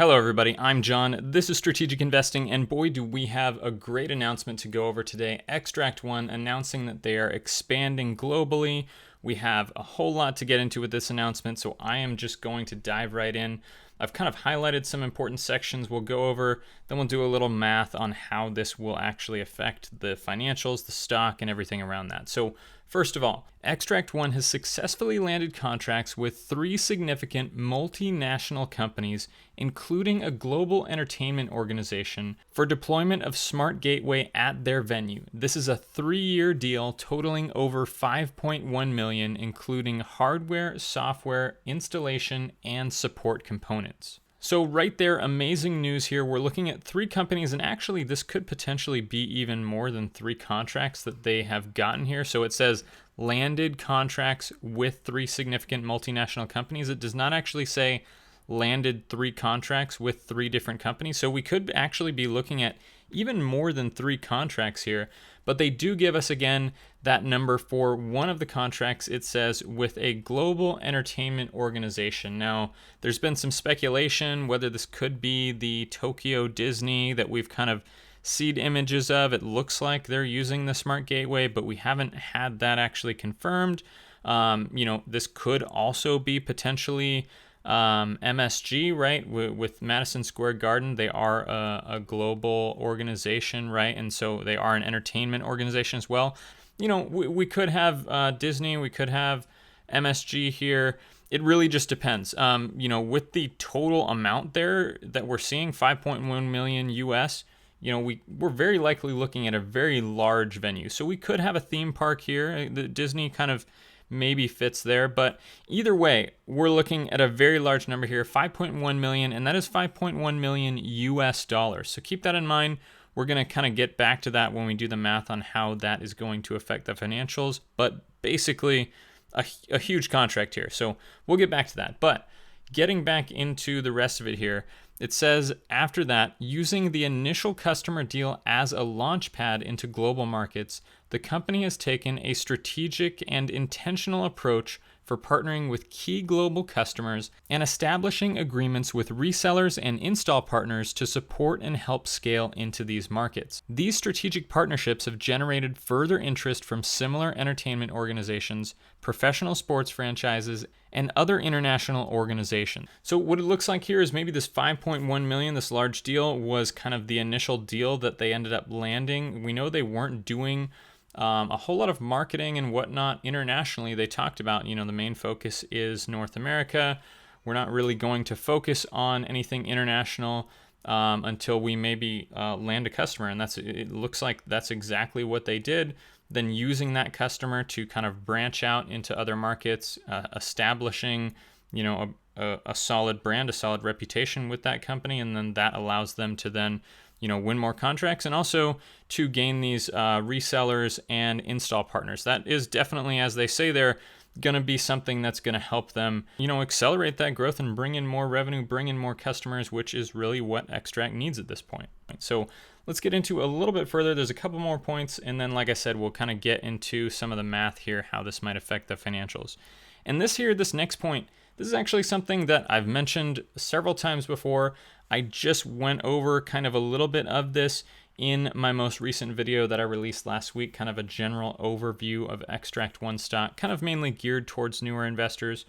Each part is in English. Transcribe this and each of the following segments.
Hello everybody, I'm John. This is Strategic Investing, and boy do we have a great announcement to go over today. Xtract One announcing that they are expanding globally. We have a whole lot to get into with this announcement, so I am just going to dive right in. I've kind of highlighted some important sections we'll go over, then we'll do a little math on how this will actually affect the financials, the stock, and everything around that. So first of all, Xtract One has successfully landed contracts with 3 significant multinational companies, including a global entertainment organization, for deployment of Smart Gateway at their venue. This is a 3-year deal totaling over $5.1 million, including hardware, software, installation, and support components. So right there, amazing news here. We're looking at 3 companies, and actually this could potentially be even more than 3 contracts that they have gotten here. So it says landed contracts with 3 significant multinational companies. It does not actually say landed 3 contracts with 3 different companies. So we could actually be looking at even more than 3 contracts here, but they do give us again that number for one of the contracts. It says with a global entertainment organization. Now, there's been some speculation whether this could be the Tokyo Disney that we've kind of seen images of. It looks like they're using the Smart Gateway, but we haven't had that actually confirmed. This could also be potentially MSG, right? With Madison Square Garden, they are a global organization, right? And so they are an entertainment organization as well. We could have Disney, we could have MSG here. It really just depends. With the total amount there that we're seeing, 5.1 million US, we're very likely looking at a very large venue. So we could have a theme park here. The Disney kind of maybe fits there, but either way, we're looking at a very large number here, 5.1 million, and that is 5.1 million US dollars. So keep that in mind. We're going to kind of get back to that when we do the math on how that is going to affect the financials, but basically a huge contract here. So we'll get back to that. But getting back into the rest of it here, it says after that, using the initial customer deal as a launch pad into global markets, the company has taken a strategic and intentional approach for partnering with key global customers and establishing agreements with resellers and install partners to support and help scale into these markets. These strategic partnerships have generated further interest from similar entertainment organizations, professional sports franchises, and other international organizations. So what it looks like here is maybe this 5.1 million, this large deal, was kind of the initial deal that they ended up landing. We know they weren't doing a whole lot of marketing and whatnot internationally. They talked about, the main focus is North America. We're not really going to focus on anything international until we maybe land a customer. And it looks like that's exactly what they did. Then using that customer to kind of branch out into other markets, establishing, a solid brand, a solid reputation with that company. And then that allows them to then win more contracts, and also to gain these resellers and install partners. That is definitely, as they say, they're going to be something that's going to help them, accelerate that growth and bring in more revenue, bring in more customers, which is really what Xtract needs at this point. So let's get into a little bit further. There's a couple more points, and then, like I said, we'll kind of get into some of the math here, how this might affect the financials. And this next point, this is actually something that I've mentioned several times before. I just went over kind of a little bit of this in my most recent video that I released last week, kind of a general overview of Xtract One stock, kind of mainly geared towards newer investors,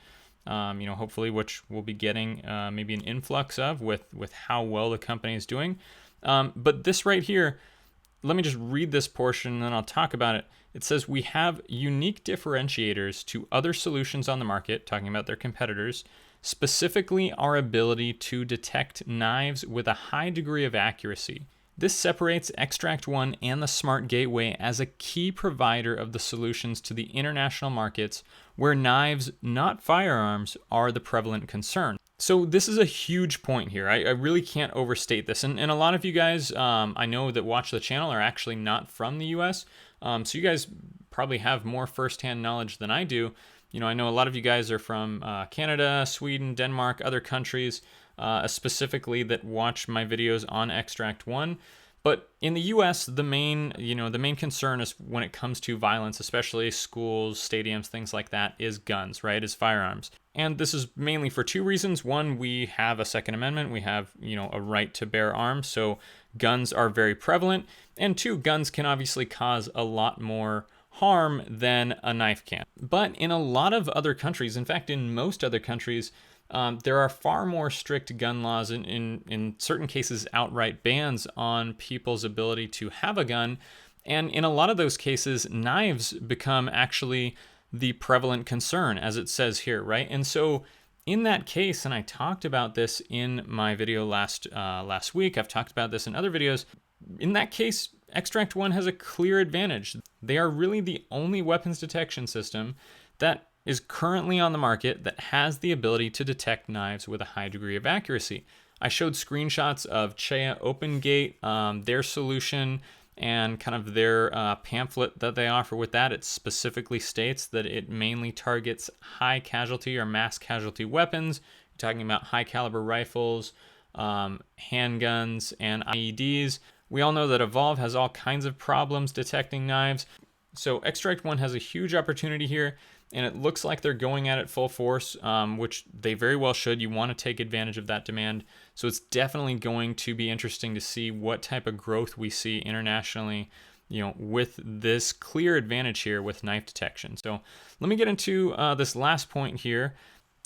hopefully, which we'll be getting maybe an influx of with how well the company is doing. But this right here, let me just read this portion and then I'll talk about it. It says we have unique differentiators to other solutions on the market, talking about their competitors, specifically our ability to detect knives with a high degree of accuracy. This separates Xtract One and the Smart Gateway as a key provider of the solutions to the international markets where knives, not firearms, are the prevalent concern. So this is a huge point here. I really can't overstate this. And a lot of you guys I know that watch the channel are actually not from the US. So you guys probably have more firsthand knowledge than I do. I know a lot of you guys are from Canada, Sweden, Denmark, other countries, specifically that watch my videos on Xtract One. But in the U.S., the main concern is when it comes to violence, especially schools, stadiums, things like that, is guns, right? Is firearms. And this is mainly for two reasons. One, we have a Second Amendment. We have, a right to bear arms. So guns are very prevalent. And two, guns can obviously cause a lot more harm than a knife can. But in a lot of other countries, in fact, in most other countries, there are far more strict gun laws, in certain cases, outright bans on people's ability to have a gun. And in a lot of those cases, knives become actually the prevalent concern, as it says here, right? And so in that case, and I talked about this in my video last week, I've talked about this in other videos, in that case, Xtract One has a clear advantage. They are really the only weapons detection system that is currently on the market that has the ability to detect knives with a high degree of accuracy. I showed screenshots of Chea OpenGate, their solution, and kind of their pamphlet that they offer with that. It specifically states that it mainly targets high casualty or mass casualty weapons. You're talking about high caliber rifles, handguns, and IEDs. We all know that Evolve has all kinds of problems detecting knives. So Xtract One has a huge opportunity here, and it looks like they're going at it full force, which they very well should. You want to take advantage of that demand. So it's definitely going to be interesting to see what type of growth we see internationally, with this clear advantage here with knife detection. So let me get into this last point here.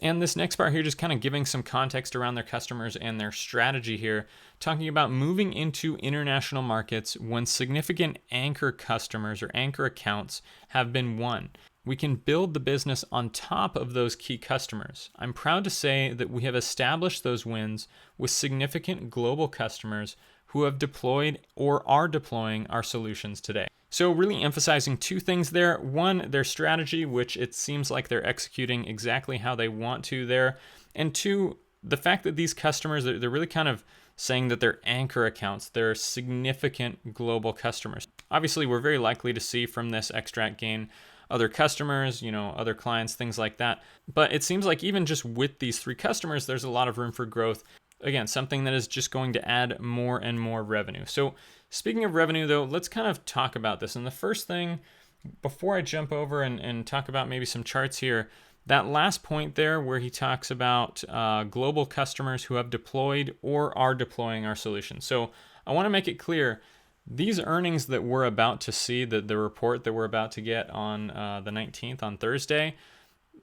And this next part here, just kind of giving some context around their customers and their strategy here, talking about moving into international markets when significant anchor customers or anchor accounts have been won. We can build the business on top of those key customers. I'm proud to say that we have established those wins with significant global customers who have deployed or are deploying our solutions today. So really emphasizing two things there. One, their strategy, which it seems like they're executing exactly how they want to there. And two, the fact that these customers, they're really kind of saying that they're anchor accounts. They're significant global customers. Obviously, we're very likely to see from this Xtract gain other customers, other clients, things like that. But it seems like even just with these three customers, there's a lot of room for growth. Again, something that is just going to add more and more revenue. So speaking of revenue, though, let's kind of talk about this. And the first thing, before I jump over and talk about maybe some charts here, that last point there where he talks about global customers who have deployed or are deploying our solution. So I want to make it clear, these earnings that we're about to see, the report that we're about to get on the 19th, on Thursday,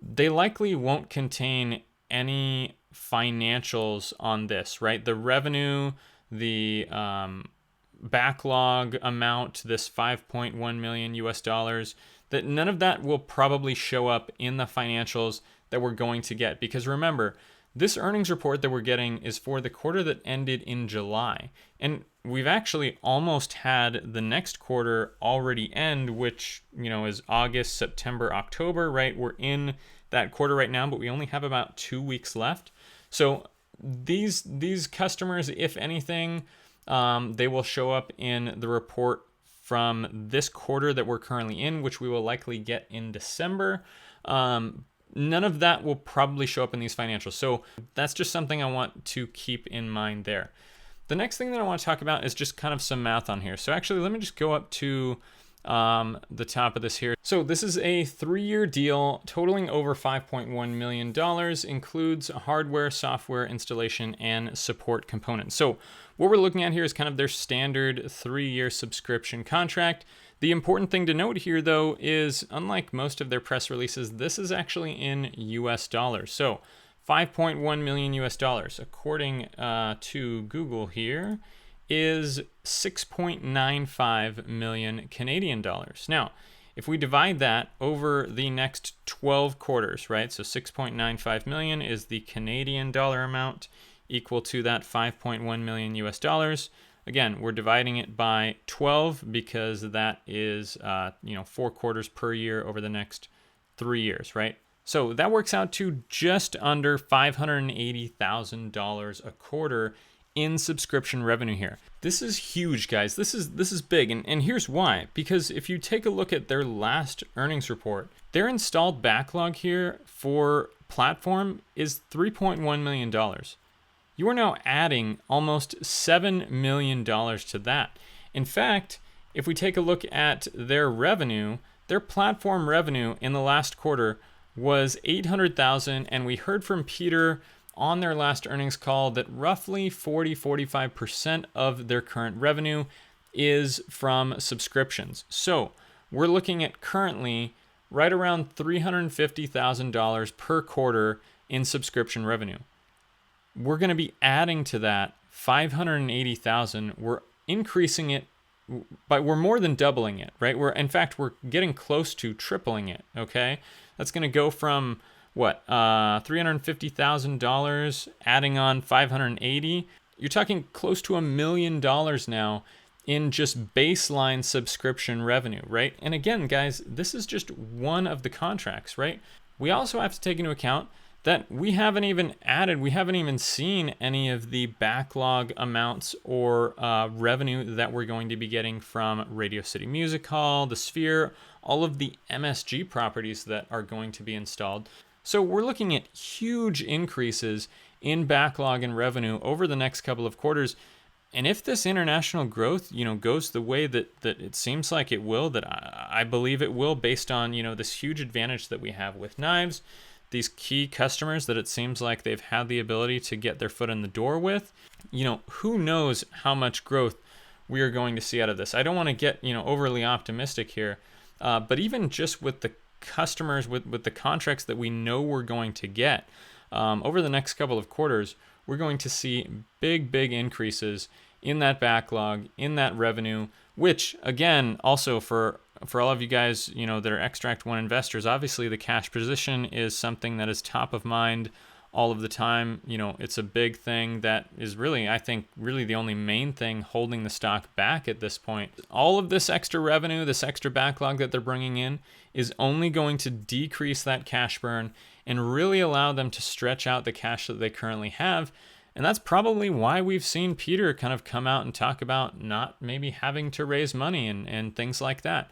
they likely won't contain any financials on this, right? The revenue, the backlog amount, this 5.1 million US dollars, that none of that will probably show up in the financials that we're going to get. Because remember, this earnings report that we're getting is for the quarter that ended in July. And we've actually almost had the next quarter already end, which, is August, September, October, right? We're in that quarter right now, but we only have about 2 weeks left. So these customers, if anything, they will show up in the report from this quarter that we're currently in, which we will likely get in December. None of that will probably show up in these financials. So that's just something I want to keep in mind there. The next thing that I want to talk about is just kind of some math on here. So actually, let me just go up to the top of this here. So this is a 3-year deal totaling over $5.1 million, includes hardware, software, installation, and support components. So what we're looking at here is kind of their standard 3-year subscription contract. The important thing to note here, though, is unlike most of their press releases, this is actually in US dollars. So 5.1 million US dollars, according to Google here, is 6.95 million Canadian dollars. Now, if we divide that over the next 12 quarters, right? So 6.95 million is the Canadian dollar amount, equal to that 5.1 million US dollars. Again, we're dividing it by 12 because that is 4 quarters per year over the next 3 years, right? So that works out to just under $580,000 a quarter in subscription revenue here. This is huge, guys. This is big, and here's why. Because if you take a look at their last earnings report, their installed backlog here for platform is $3.1 million. You are now adding almost $7 million to that. In fact, if we take a look at their revenue, their platform revenue in the last quarter was 800,000, and we heard from Peter on their last earnings call that roughly 40-45% of their current revenue is from subscriptions. So we're looking at currently right around $350,000 per quarter in subscription revenue. We're going to be adding to that 580,000. We're increasing it, but we're more than doubling it, right? In fact, we're getting close to tripling it, okay? That's going to go from what, $350,000 adding on 580. You're talking close to $1 million now in just baseline subscription revenue, right? And again, guys, this is just one of the contracts, right? We also have to take into account that we haven't even seen any of the backlog amounts or revenue that we're going to be getting from Radio City Music Hall, the Sphere, all of the MSG properties that are going to be installed. So we're looking at huge increases in backlog and revenue over the next couple of quarters. And if this international growth, goes the way that it seems like it will, that I believe it will, based on, this huge advantage that we have with knives, these key customers that it seems like they've had the ability to get their foot in the door with, who knows how much growth we are going to see out of this. I don't want to get, overly optimistic here, but even just with the customers, with the contracts that we know we're going to get over the next couple of quarters, we're going to see big increases in that backlog, in that revenue, which again, also for all of you guys, that are Xtract One investors, obviously the cash position is something that is top of mind all of the time. It's a big thing that is really, I think, really the only main thing holding the stock back at this point. All of this extra revenue, this extra backlog that they're bringing in is only going to decrease that cash burn and really allow them to stretch out the cash that they currently have. And that's probably why we've seen Peter kind of come out and talk about not maybe having to raise money and things like that.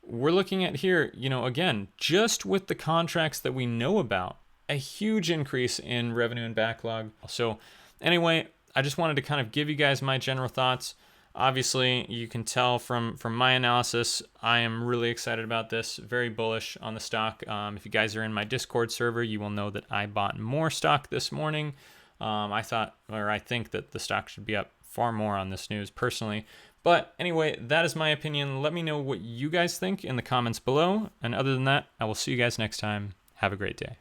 We're looking at here, again, just with the contracts that we know about, a huge increase in revenue and backlog. So anyway, I just wanted to kind of give you guys my general thoughts. Obviously, you can tell from my analysis, I am really excited about this, very bullish on the stock. If you guys are in my Discord server, you will know that I bought more stock this morning. I think that the stock should be up far more on this news personally. But anyway, that is my opinion. Let me know what you guys think in the comments below. And other than that, I will see you guys next time. Have a great day.